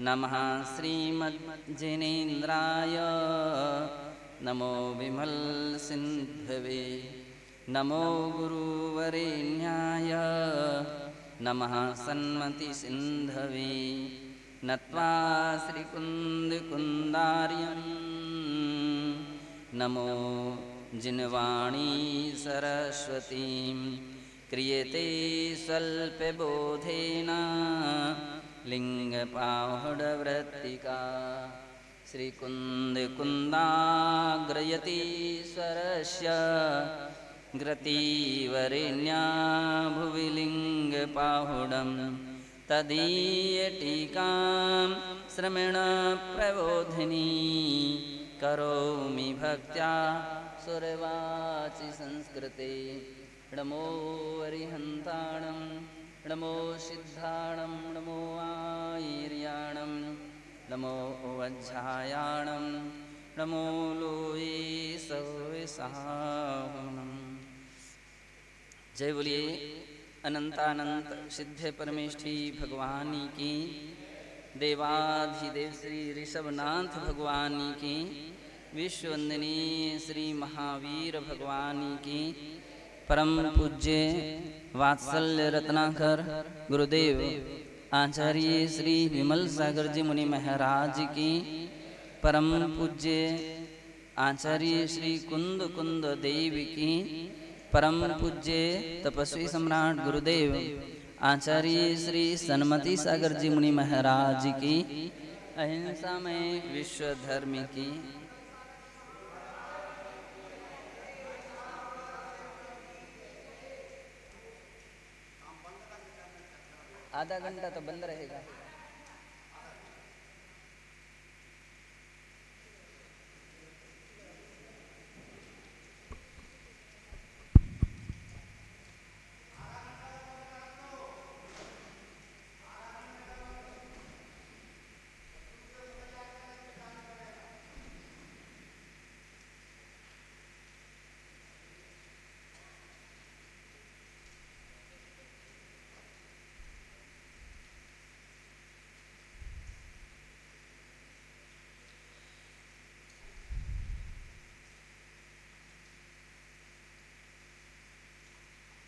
नमः श्रीमज्जिनेन्द्राय नमो विमलसिन्धवे नमो गुरुवरेण्याय नमः सन्मतिसिन्धवे नत्वा श्रीकुन्दकुन्दार्यं नमो जिनवाणी सरस्वतीं क्रियते स्वल्पबोधेन लिंगपाहुडवृत्तिका श्रीकुन्दकुन्दाग्रयतीश्वरस्य ग्रतिवरेण्या भुवि लिंगपाहुडं तदीयटीकां श्रमणप्रबोधिनी करोमि भक्त्या सुरवाचि संस्कृते नमो अरिहन्ताणं नमो सिद्धाणं नमो आयर्याणं नमो वज्झायाणं नमो लोये सविसाहनम्। जय बोलिए अनंतानंत सिद्ध परमेष्ठी भगवान की, देवाधिदेव श्री ऋषभनाथ भगवान की, विश्ववंदनीय श्री महावीर भगवान की, परम पूज्य वात्सल्य रत्नाकर गुरुदेव आचार्य श्री विमल सागर जी मुनि महाराज की, परम पूज्य आचार्य श्री कुंद कुंद देव की, परम पूज्य तपस्वी सम्राट गुरुदेव आचार्य श्री सन्मति सागर जी मुनि महाराज की, अहिंसा में विश्व धर्म की। आधा घंटा तो बंद रहेगा।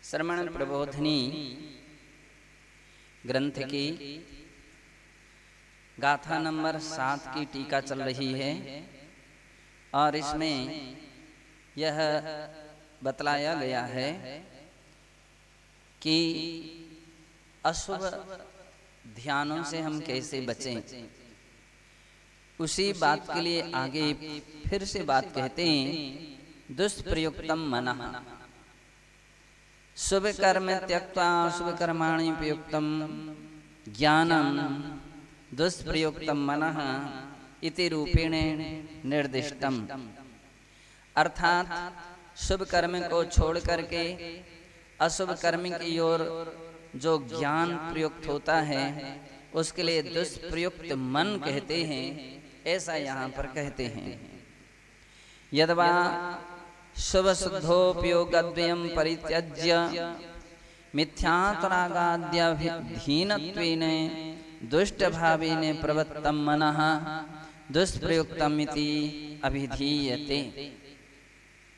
श्रमण प्रबोधिनी ग्रंथ की गाथा नंबर 7 की टीका चल रही है और इसमें यह बतलाया गया है कि अशुभ ध्यानों से हम कैसे बचें। उसी बात के लिए आगे फिर से बात कहते हैं, दुष्प्रयुक्तम मनः शुभ कर्म त्यक्त्वा शुभ कर्माणि प्रयुक्तम ज्ञानम दुष्प्रयुक्तम मनः इति रूपेण निर्दिष्टम। अर्थात शुभ कर्म को छोड़ करके अशुभ कर्म की ओर जो ज्ञान प्रयुक्त होता है उसके लिए दुष्प्रयुक्त मन कहते हैं। ऐसा यहाँ पर कहते हैं, यद्वा शुभ शुद्धोपयोगद्वयं परित्यज्य मिथ्यात्वरागाद्यधीनत्वेन दुष्टभावेन प्रवृत्तं मनः दुष्प्रयुक्तम् इति अभिधीयते।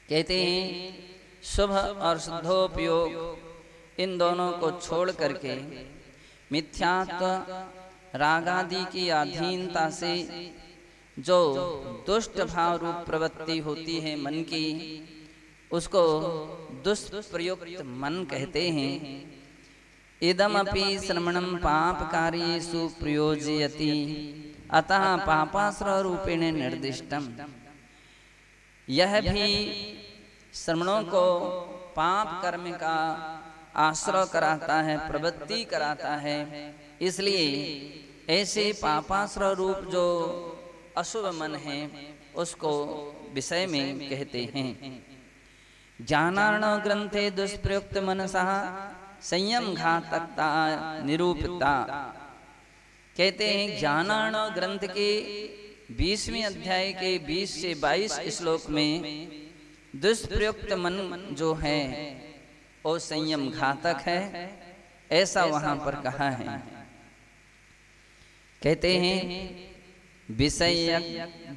कहते हैं शुभ और शुद्धोपयोग इन दोनों को छोड़ करके मिथ्यात्व रागादि की अधीनता से जो दुष्ट भाव रूप प्रवृत्ति होती है मन की, उसको दुष्प्रयुक्त मन कहते हैं। इदमपि श्रमणं पापकार्येषु प्रयोजयति अतः पापाश्रय रूपेण निर्दिष्टम। यह भी श्रमणों को पाप कर्म का आश्रय कराता है, प्रवृत्ति कराता है। इसलिए ऐसे पापाश्रय रूप जो अशुभ मन है उसको विषय में कहते हैं। ज्ञानार्णव ग्रंथे दुष्प्रयुक्त मनसः संयम घातकता निरूपिता। कहते हैं ज्ञानार्णव ग्रंथ के 20वें अध्याय के 20 से 22 श्लोक में दुष्प्रयुक्त मन जो है वो संयम घातक है, ऐसा वहां पर कहा है। कहते हैं विषय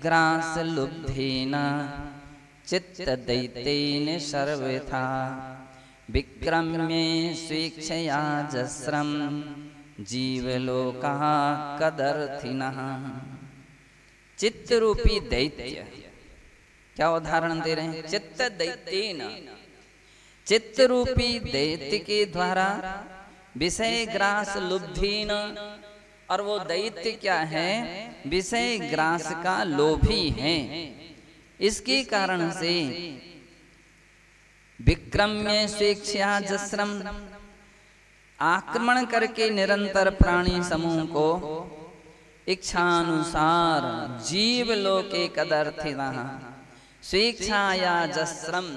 ग्रास लुब्धेन चित्त दैत्येन सर्वथा विक्रम्ये स्वेच्छया जस्रम जीवलोका कदर्थिनः। चित्त रूपी दैत्य, क्या उदाहरण दे रहे हैं? चित्त दैत्येन, चित्त रूपी दैत्य के द्वारा विषय ग्रास लुब्धेन, और वो दैत्य क्या है? विषय ग्रास का लोभी है। इसके कारण से विक्रम्य स्वेच्छया जस्रम, आक्रमण करके निरंतर प्राणी समूह को इच्छानुसार जीव लोके कदर्थिनः, स्वेच्छाया जस्रम,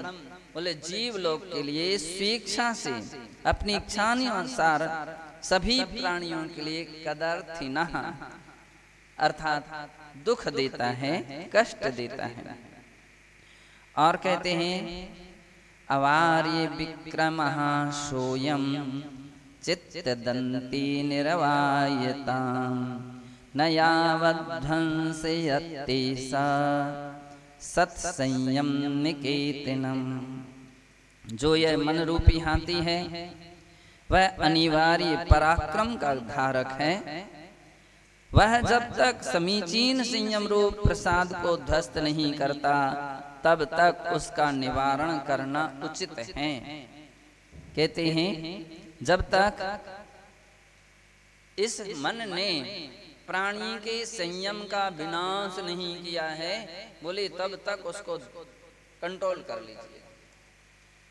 बोले जीव लोक के लिए स्वेच्छा से अपनी इच्छानुसार सभी प्राणियों के लिए कदर्थिनः, अर्थात दुख देता है, कष्ट देता है। और कहते हैं अवार्य विक्रमः सोयम चित्तदन्ती निरवायताम् न यावद्ध्वंसयति सा सत्संयम निकेतनम। जो यह मन रूपी हाथी है वह अनिवार्य पराक्रम का धारक है। वह जब तक समीचीन संयम रूप प्रसाद को ध्वस्त नहीं करता तब तक उसका निवारण करना उचित है। कहते हैं जब तक इस मन ने प्राणी के संयम का विनाश नहीं किया है, बोले तब तक उसको कंट्रोल कर लीजिए।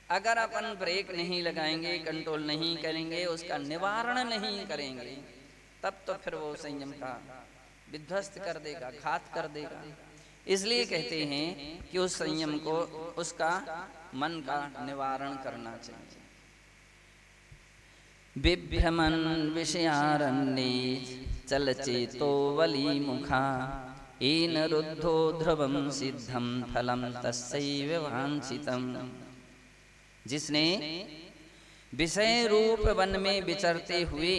अगर अपन ब्रेक नहीं लगाएंगे, कंट्रोल नहीं करेंगे, उसका निवारण नहीं करेंगे, तब तो फिर वो संयम का विध्वस्त कर देगा, घात कर देगा। इसलिए कहते हैं कि उस संयम को, उसका मन का निवारण करना चाहिए। बिभ्रमन् विषयारण्ये चलचेतो वली मुखा येन रुद्धो ध्रुवं सिद्धं फलं तस्यैव वांछितम्। जिसने विषय रूप वन में विचरते हुए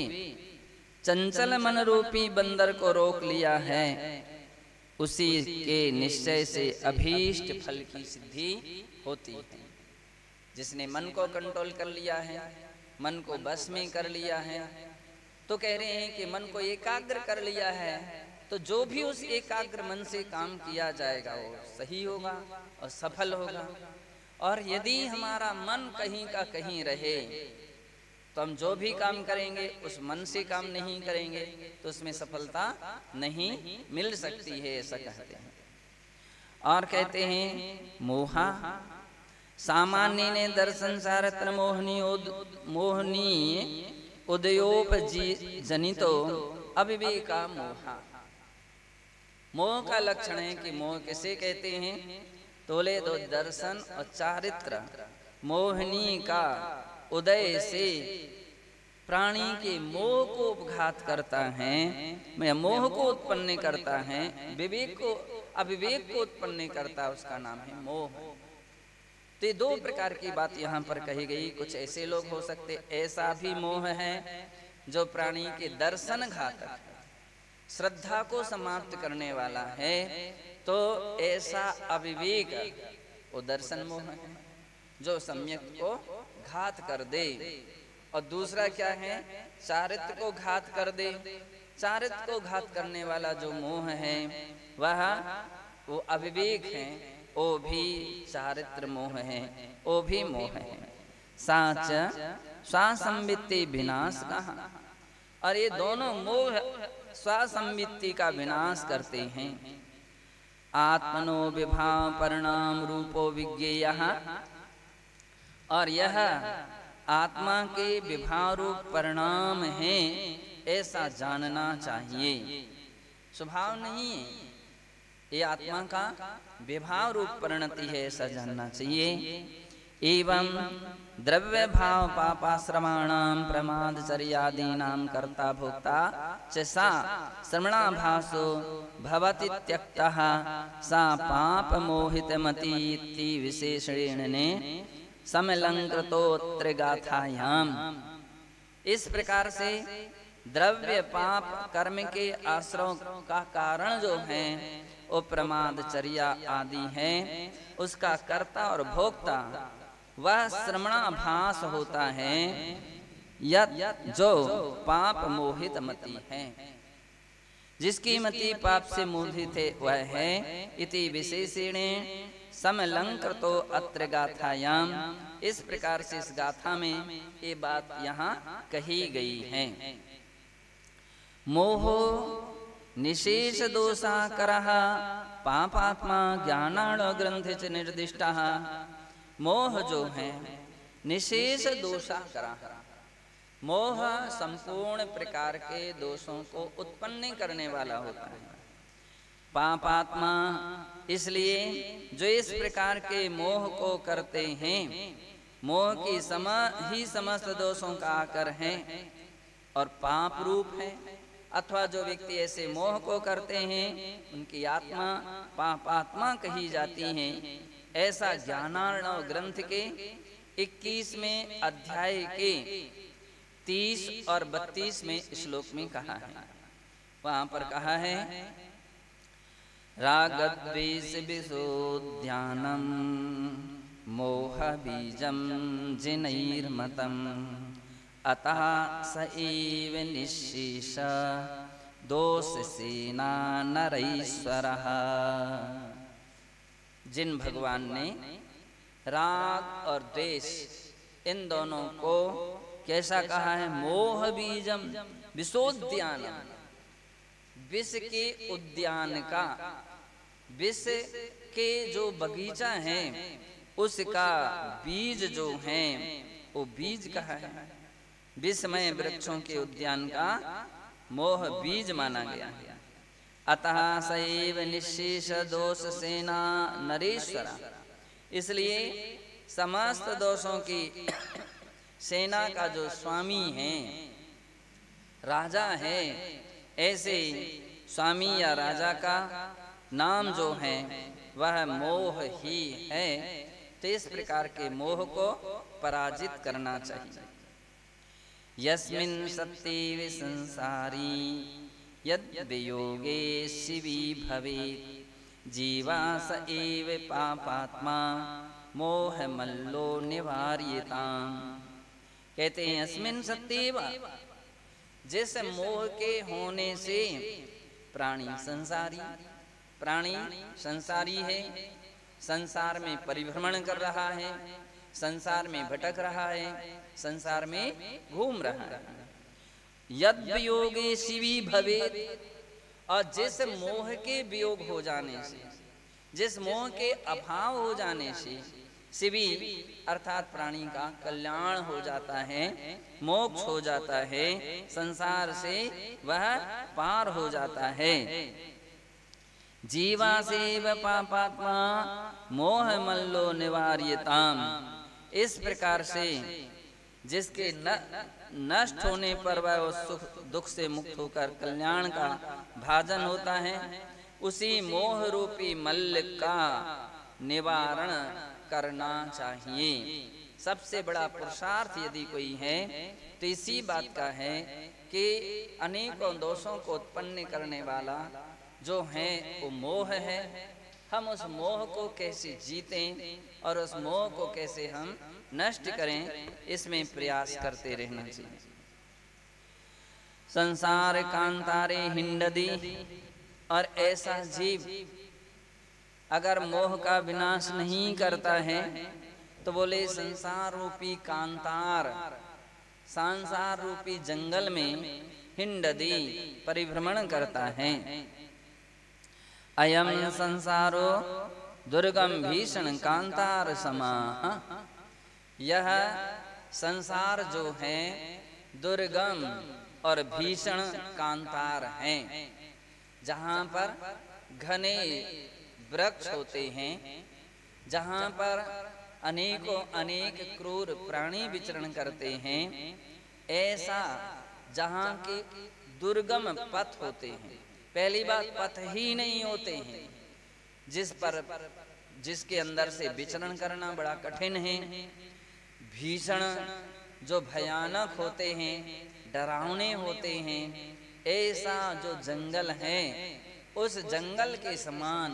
चंचल मन रूपी बंदर को रोक लिया है, उसी के निश्चय से अभीष्ट फल की सिद्धि होती है। जिसने मन को कंट्रोल कर लिया है, मन को बस में कर लिया है, तो कह रहे हैं कि मन को एकाग्र कर लिया है, तो जो भी उस एकाग्र मन से काम किया जाएगा वो सही होगा और सफल होगा। और यदि हमारा मन कहीं का कहीं रहे तो हम जो भी काम करेंगे उस मन से काम नहीं करेंगे तो उसमें सफलता नहीं मिल सकती है, ऐसा कहते हैं। और कहते हैं मोहा सामान्य ने दर्शन सारत्र मोहनी उदयोपजी जनितो अविवेका मोहा। मोह का लक्षण है कि मोह किसे कहते हैं? तोले दो दर्शन और चारित्र मोहनी का उदय से प्राणी के मोह को घात करता है, मोह को उत्पन्न करता है, विवेक को अविवेक को उत्पन्न करता है, उसका नाम है मोह। तो ये दो प्रकार की बात यहाँ पर कही गई। कुछ ऐसे लोग हो सकते, ऐसा भी मोह है जो प्राणी के दर्शन घातक है, श्रद्धा को समाप्त करने वाला है, तो ऐसा अविवेक वो दर्शन मोह है जो सम्यक को घात कर दे। और दूसरा क्या है? चारित्र को घात कर दे। चारित्र को घात करने वाला जो मोह है वह वो अविवेक है, वो भी चारित्र मोह है, वो भी मोह है। साच स्वासंवित्ति विनाश कहा। और ये दोनों मोह स्वासंवित्ति का विनाश करते हैं। आत्मनो विभाव परिणाम रूपो विज्ञेयः, और यह आत्मा के विभाव रूप परिणाम है ऐसा जानना चाहिए। स्वभाव नहीं है, ये आत्मा का विभाव रूप परिणति है, ऐसा जानना चाहिए। एवं द्रव्य भाव पापाश्रमाणां प्रमादचर्यादीनां कर्ता भोक्ता च सा श्रवणाभासो भवति त्यक्तः सा पाप मोहितमती इति विशेषणेन ने समलंकृतोत्र गाथायाम। इस प्रकार से द्रव्य पाप कर्म के आश्रय का कारण जो है वो प्रमाद चर्या आदि है, उसका कर्ता और भोक्ता वह श्रवणाभास होता है, यत जो पाप मोहित मति है, जिसकी मति पाप से मोहित है वह है। इति विशेषण समलंकृतो अत्र गाथायाम, इस प्रकार से इस गाथा में ये बात यहाँ कही गई है। मोहो निशेष दोषाकरः पापात्मा ज्ञानाण ग्रंथि च निर्दिष्टः। मोह जो है निशेष दोषाकरः, मोह संपूर्ण प्रकार के दोषों को उत्पन्न करने वाला होता है। पापात्मा इसलिए जो इस प्रकार के मोह को करते हैं, मोह की ही समस्त दोषों का आकर है और पाप रूप है। अथवा जो व्यक्ति ऐसे मोह को करते हैं उनकी आत्मा पापात्मा कही जाती है। ऐसा ज्ञानार्णव ग्रंथ के 21वें अध्याय के 30 और 32 में श्लोक में कहा है। वहां पर कहा है रागद्वेष विशोध्यानम मोह बीजम जिनैर्मतम अतः स एव निःशेष दोषसेना नरैश्वरः। जिन भगवान ने राग और द्वेष इन दोनों को कैसा कहा है, मोह बीजम विशोद्यानम, विष के उद्यान का, विष के जो बगीचा है उसका बीज जो है वो बीज कहा है। विषमय वृक्षों के उद्यान का मोह बीज माना गया है। अतः सैव निःशेष दोष सेना नरेश्वरा, इसलिए समस्त दोषों की सेना का जो स्वामी है, राजा है, ऐसे स्वामी या राजा का नाम जो है वह मोह ही है। तो इस प्रकार के मोह को पराजित करना चाहिए। यस्मिन् सत्ये संसारी यद वियोगे शिवी भवेत् जीवा स एव पापात्मा मोह मल्लो निवार्यताम्। कहते हैं अस्मिन् सत्येव, जिस मोह के होने से प्राणी संसारी है, संसार में परिभ्रमण कर रहा है, संसार में भटक रहा है, संसार में घूम रहा है। यद वियोगे शिवी भवेत्, और जिस मोह के वियोग हो जाने से, जिस मोह के अभाव हो जाने से शिवी अर्थात प्राणी का कल्याण हो जाता है, मोक्ष हो जाता है, संसार से वह पार हो जाता है। जीवा सेव पापात्मा मोह मल्लो निवार्यताम। इस प्रकार से जिसके नष्ट होने पर वह उस सुख दुख से मुक्त होकर कल्याण का भाजन होता है, उसी मोह रूपी मल्ल का निवारण करना चाहिए। सबसे बड़ा पुरुषार्थ यदि कोई है तो इसी बात का है कि अनेकों दोषों को उत्पन्न करने वाला जो है वो मोह है। हम उस मोह को कैसे जीतें और उस मोह को कैसे हम नष्ट करें, इसमें प्रयास करते रहना चाहिए। संसार कांतारे हिंडदी, और ऐसा जीव अगर मोह का विनाश नहीं करता है तो बोले संसार रूपी कांतार, संसार रूपी जंगल में हिंडदी परिभ्रमण करता है। अयम संसारो दुर्गम भीषण कांतार समाः, यह संसार जो है दुर्गम और भीषण कांतार है, जहाँ पर घने वृक्ष होते हैं, जहाँ पर अनेकों अनेक क्रूर प्राणी विचरण करते हैं, ऐसा जहाँ के दुर्गम पथ होते हैं। पहली बात पथ ही नहीं होते हैं, जिसके अंदर से विचरण करना बड़ा कठिन है। भीषण जो भयानक होते हैं, डरावने होते हैं, ऐसा जो जंगल है उस जंगल के समान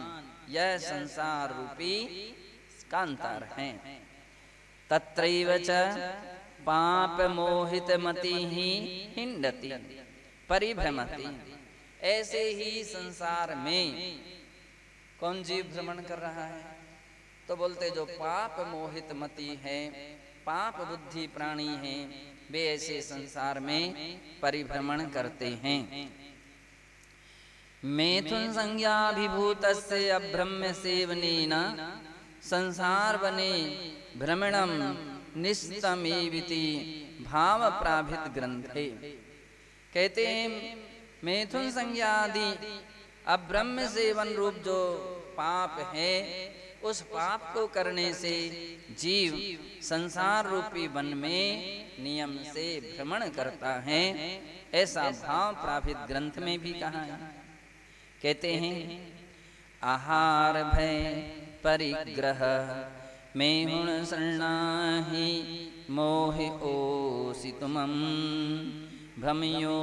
यह संसार रूपी कांतार है। तत्रैव च पाप मोहित मति ही हिंडती परिभ्रमति। ऐसे ही संसार में कौन जीव भ्रमण कर रहा है? तो बोलते जो पाप मोहित मति है, पाप बुद्धि प्राणी है, वे ऐसे संसार में परिभ्रमण करते हैं। मैथुन संज्ञाभिभूतस्य अभ्रम्य सेवनेन संसार बने भ्रमणम निस्तमेविति भाव प्राभित ग्रंथे। कहते हैं मैथुन संज्ञा आदि अब्रह्म सेवन रूप जो पाप है, उस पाप को करने से जीव संसार रूपी वन में नियम से भ्रमण करता है, ऐसा भाव प्राभित ग्रंथ में भी कहा है। कहते हैं आहार भय परिग्रह में हुण शरणाहि मोह ओसि तुमं भ्रमयो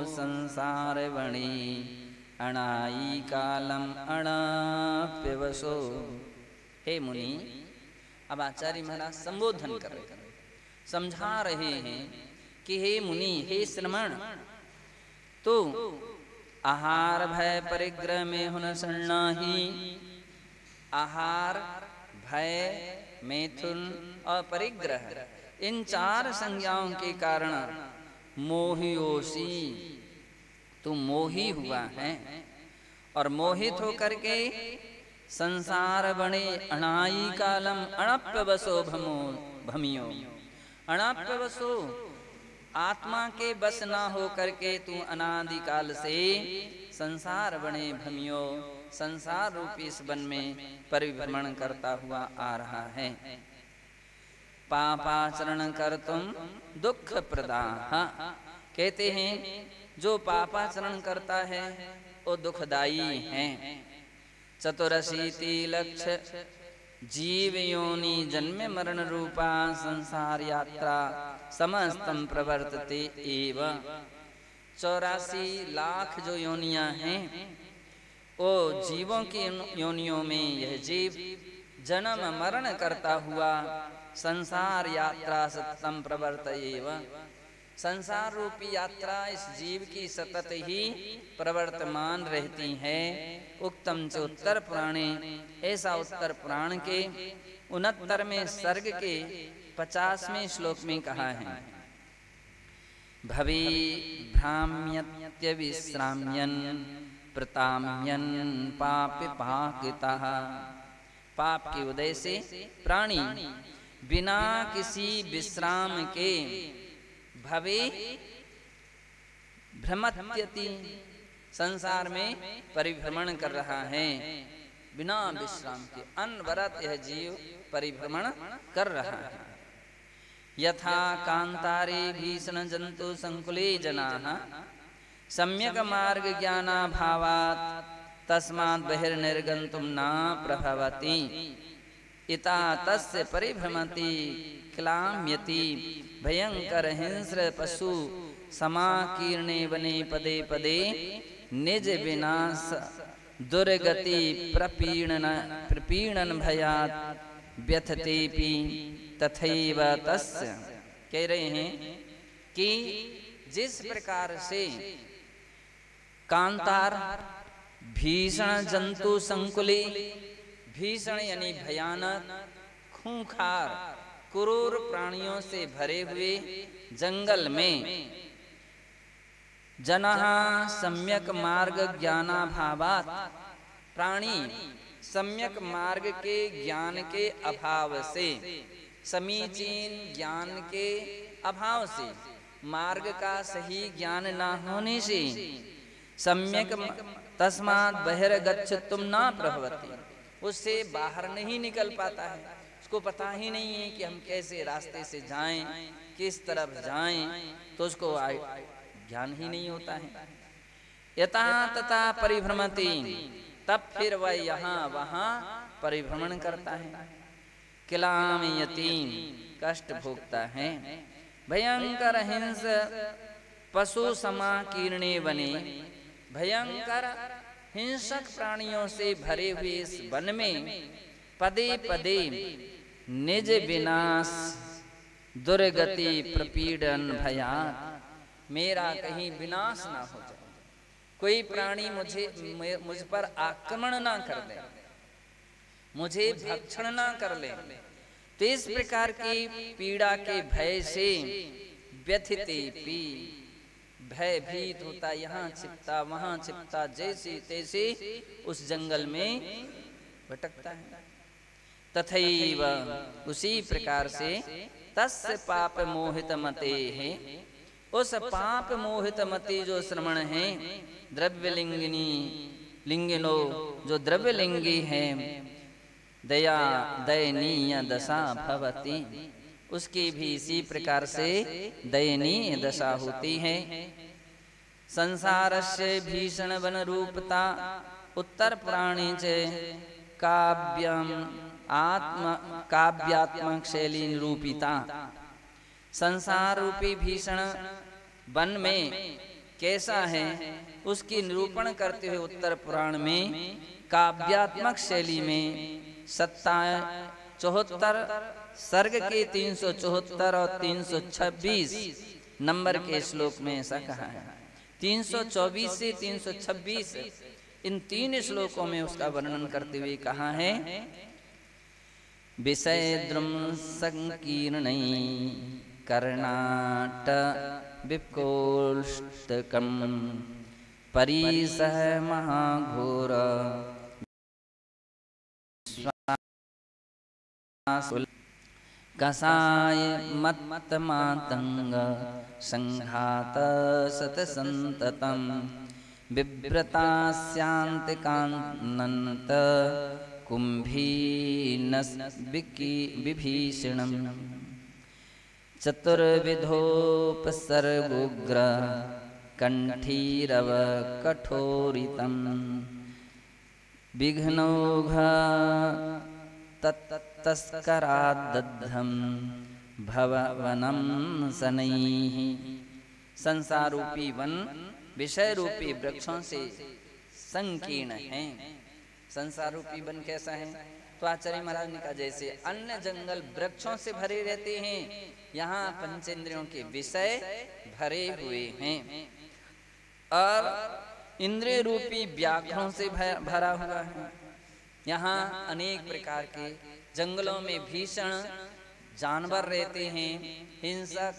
संसार वणी अणाई कालम अणाप्यवसो। हे मुनि, अब आचार्य महाराज संबोधन कर रहे हैं, समझा रहे हैं कि हे मुनि, हे श्रमण, तो आहार भय परिग्रह में हुन शरणाहि, आहार भय मैथुन और परिग्रह, इन चार संज्ञाओं के कारण मोहियोसी, तू मोही हुआ है और मोहित होकर के संसार बने अणाई कालम अणप्यवसो भमियो। अणप्यवसो, आत्मा के बस ना हो करके तू अनादि काल से संसार बने भमियो, संसार रूपी इस वन में परिभ्रमण करता हुआ आ रहा है। पापाचरण कर तुम दुख प्रदाह। कहते हैं जो पापाचरण करता है वो दुखदाई है। चतुरशीति लक्ष्य जीव योनि जन्म मरण रूपा संसार यात्रा समस्तम प्रवर्तते एव। 84 लाख जो योनियां हैं, वो जीवों की योनियों में यह जीव जन्म मरण करता हुआ संसार यात्रा सततम प्रवर्तयेव। संसार रूपी यात्रा इस जीव की सतत ही प्रवर्तमान रहती है। उक्तम च उत्तर पुराणे, ऐसा उत्तर पुराण के 69वें सर्ग के 50वें श्लोक में कहा है। भवे भ्राम्यत्य विश्राम्यन प्रताम्यन पाप पाकितः। पाप के उदय से प्राणी बिना किसी विश्राम के भवे भ्रमत्यति, संसार में परिभ्रमण कर रहा है। बिना विश्राम के अनवरत यह जीव परिभ्रमण कर रहा है। यथा कांतारे भीषण जंतु संकुले जनाः सम्यक मार्ग ज्ञानाभावात् तस्मात् बहिर्निर्गन्तुं न प्रभवति। इता तस्य परिभ्रमति क्लाम्यति भयंकर हिंस्र पशु समाकीर्णे वने पदे पदे निज विनाश दुर्गति प्रपीड़न भयात् व्यथतेपि तथैव तस्य। कह रहे हैं कि जिस प्रकार से कांतार भीषण जंतु संकुले, भीषण यानी भयानक, खूंखार, क्रूर प्राणियों से भरे हुए जंगल में जनः सम्यक मार्ग ज्ञानाभावात्, प्राणी सम्यक मार्ग के ज्ञान के अभाव से, समीचीन ज्ञान के अभाव से, मार्ग का सही ज्ञान न होने से सम्यक तस्मात् बहिर्गच्छतुं न प्रभवति, उससे बाहर नहीं निकल पाता है। उसको पता ही नहीं है कि हम कैसे रास्ते से जाएं, किस तरफ जाएं, तो उसको ज्ञान ही नहीं होता है। यथा तथा परिभ्रमति, तब फिर वह यहाँ वहाँ परिभ्रमण करता है। क्लामयति, कष्ट भोगता है। भयंकर हिंस पशु समाकीर्णे वने, भयंकर हिंसक प्राणियों से भरे हुए इस वन में पदे पदे निज विनाश दुर्गति प्रपीड़न भयात, मेरा कहीं विनाश ना हो जाए, कोई प्राणी मुझ पर आक्रमण ना कर ले, मुझे भक्षण ना कर ले। तो इस प्रकार की पीड़ा के भय से व्यथिते पी, भयभीत होता, यहाँ छिपता वहां छिपता, जैसे तैसे उस जंगल में भटकता है। तथैव उसी प्रकार से तस्य पाप मोहित मते है, उस पाप मोहित मति जो श्रमण है, द्रव्यलिंगिनी लिंगिनो जो द्रव्यलिंगी है, दया दयनीय दशा भवति, उसकी भी इसी प्रकार से दयनीय दशा होती है। संसारस्य भीषण वन रूपता उत्तर पुराणे च काव्यात्मक शैली निरूपिता। संसार रूपी भीषण वन में कैसा है उसकी निरूपण करते हुए उत्तर पुराण में काव्यात्मक शैली में 74 सर्ग के 374 और 326 नंबर के श्लोक में ऐसा कहा है। 324 से 326 इन 3 श्लोकों में उसका वर्णन करते हुए कहा है, विषय द्रुम संकीर्णै कर्णाट विकोष्टकम परिसह महाघोर कसाय मत मातंग संघात सत संततम बिभ्रतास्यांत कानंत कुंभीनस विभीषणम चतुर्विधोपसर्गोग्र कंठीरव कठोरितम विघ्नौघ तत्तस्करादद्धम भववनम शनैः। संसार रूपी वन विषय रूपी वृक्षों से संकीर्ण है। संसार रूपी वन कैसा है? तो आचार्य महाराज ने कहा, जैसे अन्य जंगल वृक्षों से भरे रहते हैं, यहाँ पंचेंद्रियों के विषय भरे हुए हैं और इंद्रिय रूपी व्याघ्रों से भरा हुआ है। यहाँ अनेक प्रकार के जंगलों में भीषण जानवर रहते हैं, हिंसक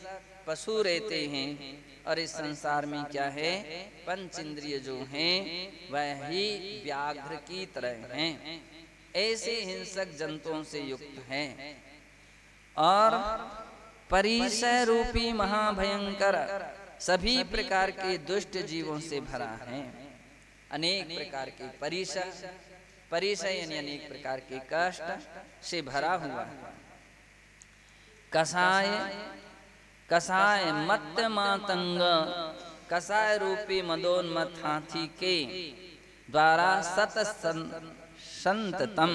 पशु रहते हैं, और इस संसार में क्या है, पंचेंद्रिय जो हैं वह ही व्याघ्र की तरह हैं, ऐसे हिंसक जंतुओं से युक्त हैं। और परिसय रूपी महाभयंकर सभी प्रकार के दुष्ट जीवों से भरा है। अनेक प्रकार के परिसय यानी अनेक प्रकार के कष्ट से भरा हुआ है। कसाय मत मातंग, कसाय रूपी मदोन्मत हाथी के द्वारा सत संततम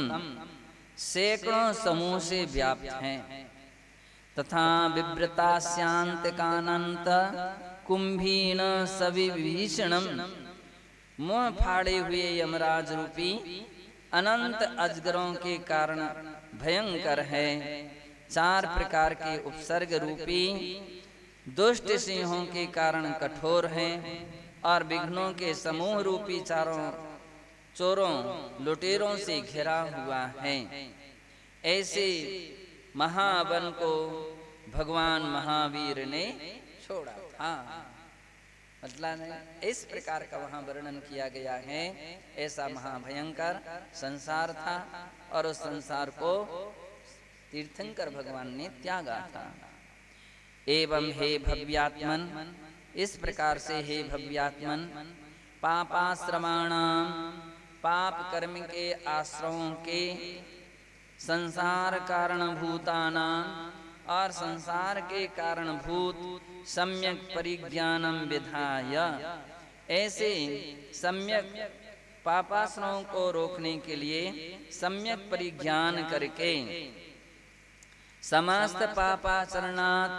सैकड़ों समूह से व्याप्त हैं, तथा विव्रतास्यांत कानंत कुंभीन सविभीषणम, मुंह फाड़े हुए यमराज रूपी अनंत अजगरों के कारण भयंकर है। 4 प्रकार के उपसर्ग रूपी दुष्ट सिंहों के कारण कठोर है, और विघ्नों के समूह रूपी चारों चोरों लुटेरों से घिरा हुआ है। ऐसे महावन को भगवान महावीर ने छोड़ा था। मतलब इस प्रकार का वहाँ वर्णन किया गया है। ऐसा महाभयंकर संसार था और उस संसार को तीर्थंकर भगवान ने त्यागा था। एवं हे भव्यात्मन, इस प्रकार से हे भव्यात्मन, पापाश्रमाणाम, पाप कर्म के आश्रमों के, संसार कारणभूतानां, और संसार के कारणभूत सम्यक परिज्ञानम विधाय, ऐसे सम्यक पापाश्रमों को रोकने के लिए सम्यक परिज्ञान करके समस्त पापाचरणात्,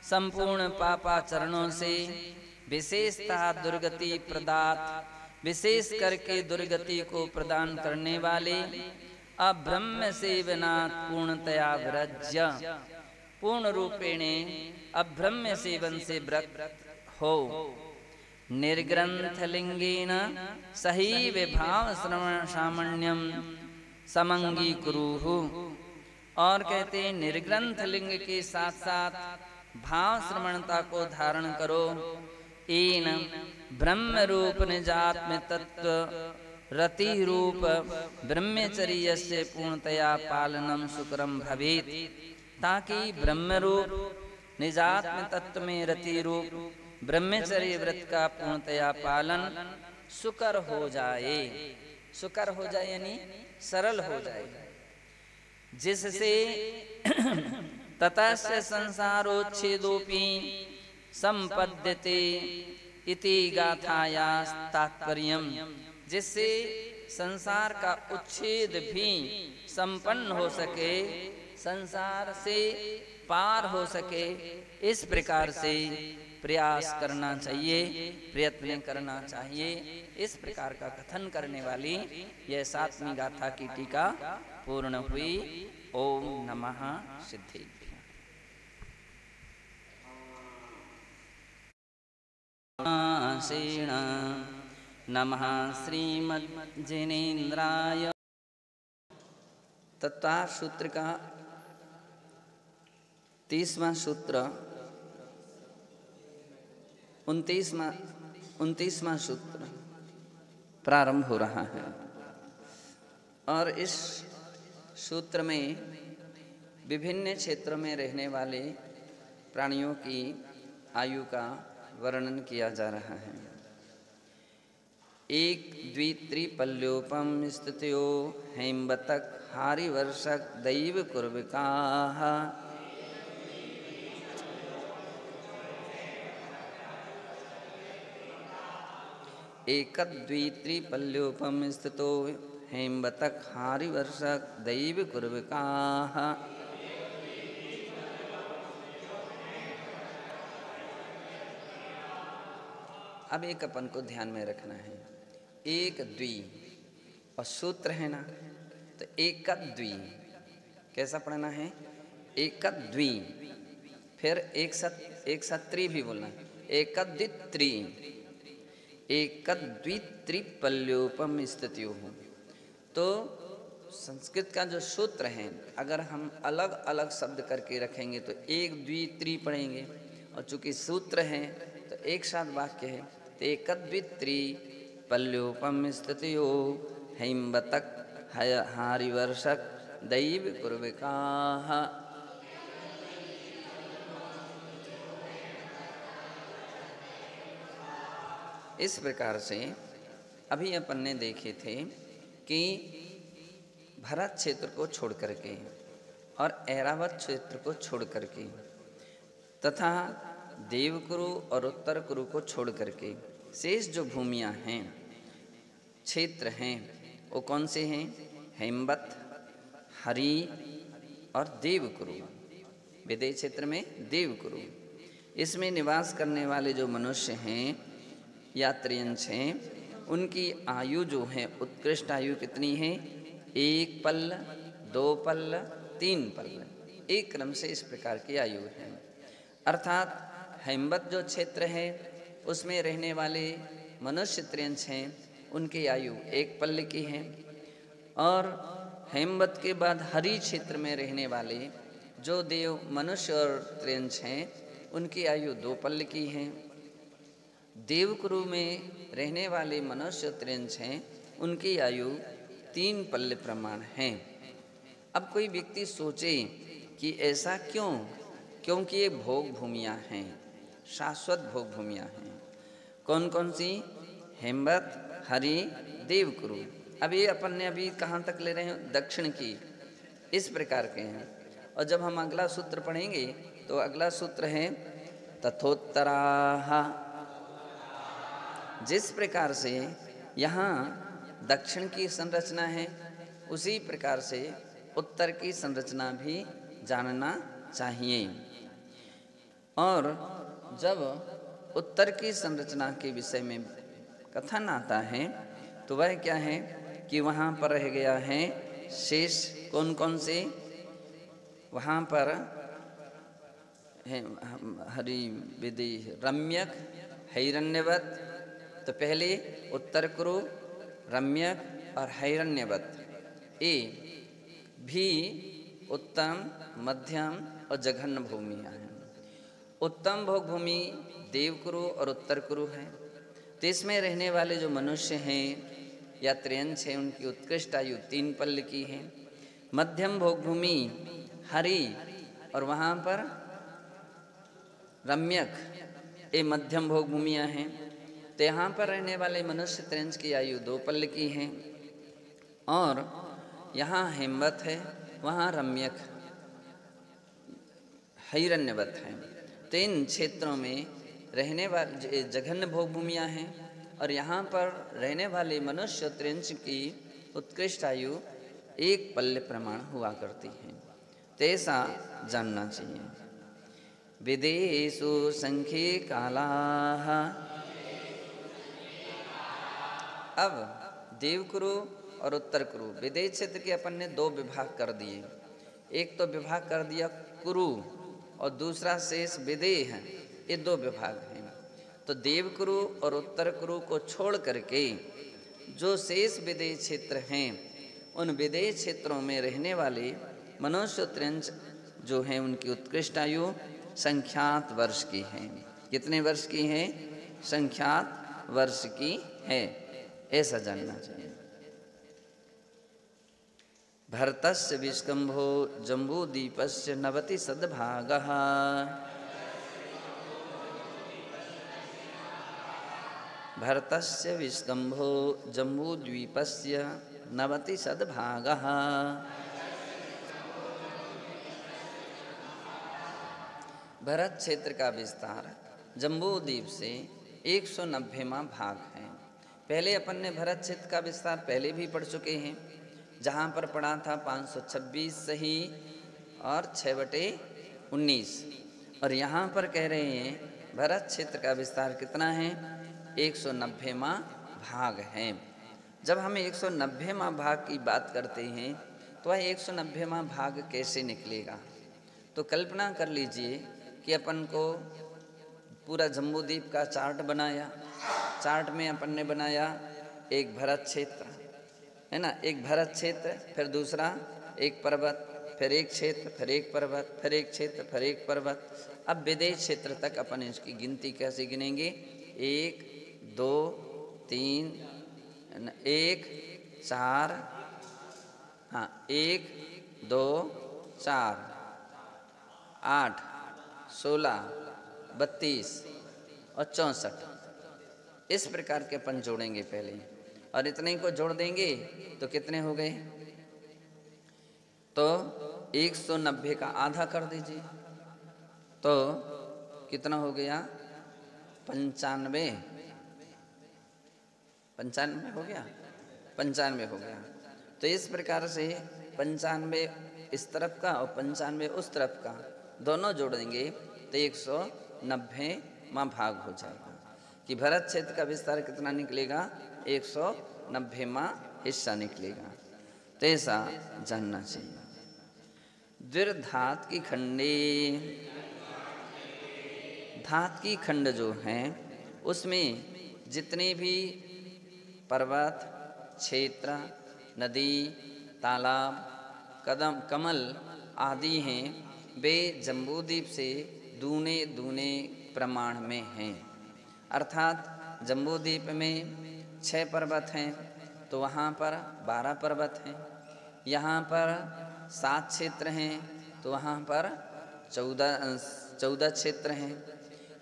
संपूर्ण पापाचरणों से विशेषतः दुर्गति प्रदात, विशेष करके दुर्गति को प्रदान करने वाले अब्रह्म सेवनात् पूर्णतया विरज्य, पूर्ण रूपेणे अब्रह्म सेवन से व्रत हो। निर्ग्रंथ लिंगेन सही विभाव श्रवण सामान्यम समंगीकुरुहु। और कहते हैं निर्ग्रंथ लिंग के साथ साथ भाव श्रवणता को धारण करो। एन ब्रह्म रूप निजात्म तत्व रति रूप ब्रह्मचर्य से पूर्णतया पालनम सुकरम भवेत, ताकि ब्रह्म रूप निजात्म तत्व में रति रूप ब्रह्मचर्य व्रत का पूर्णतया पालन सुकर हो जाए। सुकर हो जाए यानी सरल हो जाए, जिससे ततस्य संसारोच्छेदोपि संपद्यते इति गाथाया तात्पर्यम, जिससे संसार का उच्छेद भी संपन्न हो सके, संसार से पार हो सके, इस प्रकार से प्रयास करना चाहिए, प्रयत्न करना चाहिए। इस प्रकार का कथन करने वाली यह 7वीं गाथा की टीका पूर्ण हुई। ओम नमः सिद्धेभ्यः। नमः श्रीमज्जिनेन्द्राय। तत्वार सूत्र का 30वां सूत्र 29वां सूत्र प्रारंभ हो रहा है। और इस सूत्र में विभिन्न क्षेत्रों में रहने वाले प्राणियों की आयु का वर्णन किया जा रहा है। एक द्वित्रिपल्योपम स्थित्यो हेम्बतक हारिवर्षक दैव कुर्विकाः। एकद्वित्रिपल्योपम स्थितो हेम्बतक हारिवर्षक दैव कुर्विकाः। अब एक अपन को ध्यान में रखना है, एक द्वि और सूत्र है ना, तो एक द्वि कैसा पढ़ना है, एक द्वि, फिर एक सत्री भी बोलना, एक द्वित्री, एक द्वित्रिपल्योपम स्थित्यो। तो संस्कृत का जो सूत्र है, अगर हम अलग अलग शब्द करके रखेंगे तो एक द्वित्री पढ़ेंगे, और चूंकि सूत्र है तो एक साथ वाक्य है, तो एक द्वित्रिपल्योपम स्थित्यो हेम्बतक हारिवर्षक दैव कुर्विकाः। इस प्रकार से अभी अपन ने देखे थे कि भरत क्षेत्र को छोड़ करके और ऐरावत क्षेत्र को छोड़ करके तथा देवकुरु और उत्तर कुरु को छोड़ करके शेष जो भूमियां हैं, क्षेत्र हैं, वो कौन से हैं? हेम्बत, हरि और देवकुरु। विदेह क्षेत्र में देवकुरु, इसमें निवास करने वाले जो मनुष्य हैं, यात्रियंश हैं, उनकी आयु जो है उत्कृष्ट आयु कितनी है? 1 पल्ल, 2 पल्ल, 3 पल्ल, एक क्रम से इस प्रकार की आयु है। अर्थात हेम्बत जो क्षेत्र है उसमें रहने वाले मनुष्य त्रियंश हैं, उनकी आयु 1 पल्ल की है। और हेम्बत के बाद हरि क्षेत्र में रहने वाले जो देव मनुष्य और त्रियंश हैं, उनकी आयु 2 पल्ल की है। देवकुरु में रहने वाले मनुष्य त्रियंश हैं, उनकी आयु 3 पल्ल प्रमाण है। अब कोई व्यक्ति सोचे कि ऐसा क्यों? क्योंकि ये भोग भूमियाँ हैं, शाश्वत भोग भूमियाँ हैं। कौन कौन सी? हेम्बत, हरि, देवकुरु। अब ये अपन ने अभी कहाँ तक ले रहे हैं? दक्षिण की। इस प्रकार के हैं। और जब हम अगला सूत्र पढ़ेंगे तो अगला सूत्र है तथोत्तराः। जिस प्रकार से यहाँ दक्षिण की संरचना है, उसी प्रकार से उत्तर की संरचना भी जानना चाहिए। और जब उत्तर की संरचना के विषय में कथन आता है, तो वह क्या है कि वहाँ पर रह गया है शेष कौन कौन से, वहाँ पर है हरि विधि रम्यक हिरण्यवत। तो पहले उत्तर कुरु, रम्यक और हिरण्यवत ये भी उत्तम, मध्यम और जघन्य भूमियाँ हैं। उत्तम भोग भूमि देवकुरु और उत्तर कुरु है। तो इसमें रहने वाले जो मनुष्य हैं या त्रियंश हैं, उनकी उत्कृष्ट आयु 3 पल्ल की है। मध्यम भोग भूमि हरि और वहाँ पर रम्यक ये मध्यम भोग भूमियाँ हैं। तो यहाँ पर रहने वाले मनुष्य त्रियंश की आयु 2 पल्ल की है। और यहाँ हेमवत है, वहाँ रम्यक हिरण्यवत है। तो इन क्षेत्रों में रहने वाले जघन्य भोग भूमियाँ हैं और यहाँ पर रहने वाले मनुष्य त्रियंश की उत्कृष्ट आयु 1 पल्ल प्रमाण हुआ करती है। तो ऐसा जानना चाहिए। विदेशु संख्ये कालाः। अब देवकुरु और उत्तर कुरु विदेश क्षेत्र के अपन ने 2 विभाग कर दिए। एक तो विभाग कर दिया कुरु और दूसरा शेष विदेह है, ये 2 विभाग हैं। तो देवकुरु और उत्तर कुरु को छोड़ करके जो शेष विदेह क्षेत्र हैं, उन विदेह क्षेत्रों में रहने वाले मनुष्य त्रियंश जो हैं, उनकी उत्कृष्ट आयु संख्यात वर्ष की है। कितने वर्ष की है? संख्यात वर्ष की है, ऐसा जानना चाहिए। भरतस्य विष्कंभो जम्बूदीपस्य नवति सद्भागः। भरतस्य विष्कंभो जम्बूद्वीपस्य नवति सद्भागः। भरत क्षेत्र का विस्तार जम्बूद्वीप से 190वां भाग है। पहले अपन ने भरत क्षेत्र का विस्तार पहले भी पढ़ चुके हैं, जहाँ पर पढ़ा था 526 सही और 6/19। और यहाँ पर कह रहे हैं भरत क्षेत्र का विस्तार कितना है? 190वां भाग है। जब हम 190वां भाग की बात करते हैं तो वह 190वां भाग कैसे निकलेगा? तो कल्पना कर लीजिए कि अपन को पूरा जम्बूद्वीप का चार्ट बनाया। चार्ट में अपन ने बनाया एक भरत क्षेत्र, है ना, एक भरत क्षेत्र, फिर दूसरा एक पर्वत, फिर एक क्षेत्र, फिर एक पर्वत, फिर एक क्षेत्र, फिर एक पर्वत। अब विदेश क्षेत्र तक अपन इसकी गिनती कैसे गिनेंगे? 1 2 3 1 4, हाँ 1 2 4 8 16 32 और 64, इस प्रकार के अपन जोड़ेंगे पहले। और इतने को जोड़ देंगे तो कितने हो गए? तो 190 का आधा कर दीजिए तो कितना हो गया? 95। 95 हो गया, 95 हो गया। तो इस प्रकार से 95 इस तरफ का और 95 उस तरफ का दोनों जोड़ेंगे तो 190वां भाग हो जाएगा। कि भरत क्षेत्र का विस्तार कितना निकलेगा? 190वां हिस्सा निकलेगा। तो ऐसा जानना चाहिए। द्विर्धात की खंडे, धात की खंड जो हैं उसमें जितने भी पर्वत, क्षेत्र, नदी, तालाब, कदम, कमल आदि हैं, वे जम्बूद्वीप से दूने दूने प्रमाण में हैं। अर्थात जम्बूद्वीप में 6 पर्वत हैं तो वहाँ पर 12 पर्वत हैं। यहाँ पर 7 क्षेत्र हैं तो वहाँ पर 14 क्षेत्र हैं।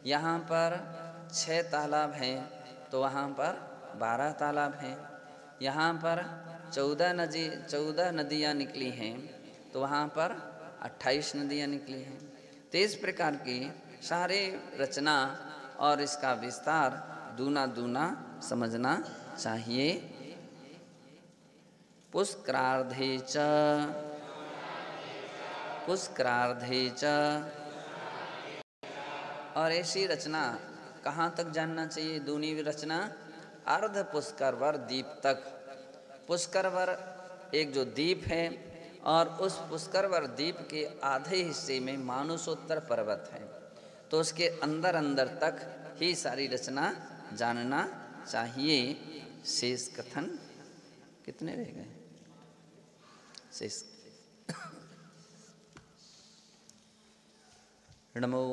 यहाँ पर 6 तालाब हैं तो वहाँ पर 12 तालाब हैं। यहाँ पर 14 नदियाँ निकली हैं तो वहाँ पर 28 नदियाँ निकली हैं। तो इस प्रकार की सारे रचना और इसका विस्तार दूना दूना समझना चाहिए। पुष्करार्धे च, पुष्करार्धे च, और ऐसी रचना कहाँ तक जानना चाहिए दूनी रचना? अर्ध पुष्करवर द्वीप तक। पुष्करवर एक जो द्वीप है और उस पुष्करवर द्वीप के आधे हिस्से में मानुषोत्तर पर्वत है, तो उसके अंदर अंदर तक ही सारी रचना जानना चाहिए। शेष कथन कितने रह गए? शेष नमो